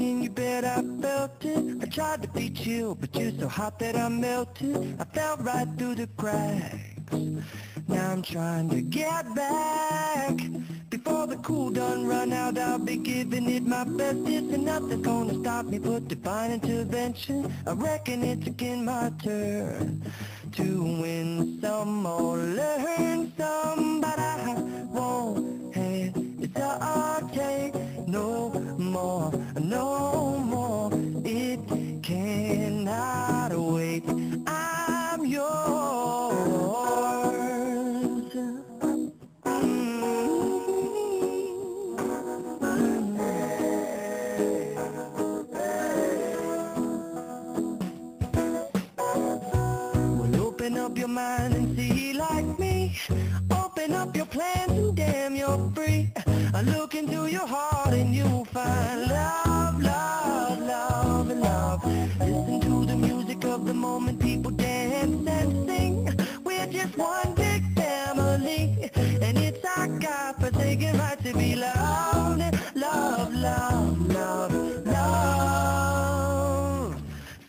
and you bet I felt it. I tried to be chill, but you're so hot that I melted. I fell right through the cracks. Now I'm trying to get back. Before the cool done run out, I'll be giving it my best. Isn't nothing gonna stop me but divine intervention. I reckon it's again my turn to win some or learn some, but I won't hesitate no more, no more. It cannot wait. I'm yours. Well, open up your mind and see like me. Open up your plans and damn, you're free. I look into your heart and you'll find love, love, love, and love. Listen to the music of the moment, people dance and sing. We're just one big family, and it's our God-forsaken right to be loved. Love, love, love, love.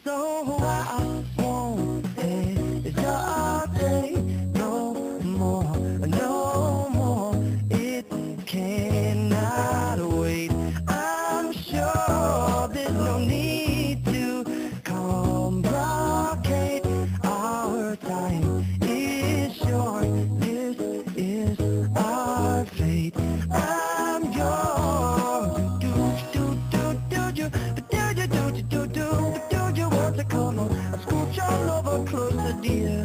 So I won't hesitate no more, no more. It cannot wait. I'm sure there's no need to complicate. Our time is short. This is our fate. I'm yours. Do do do do do do do do do do do you want to come on? I scooch all over closer, dear,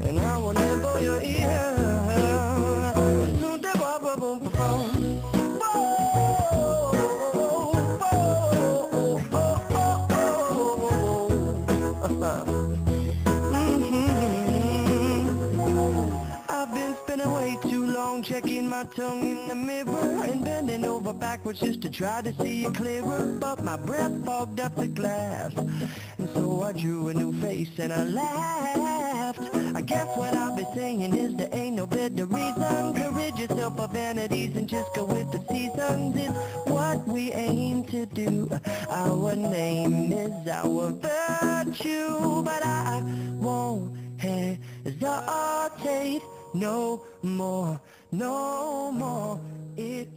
and I will nibble your ear. I've been spending way too long checking my tongue in the mirror and bending over backwards just to try to see it clearer, but my breath fogged up the glass, and so I drew a new face and I laughed. I guess what I've been saying is there ain't no better reason to rid yourself of vanities and just go with the seasons. It's what we aim to do. Our name is our virtue, but I won't hesitate no more, no more. It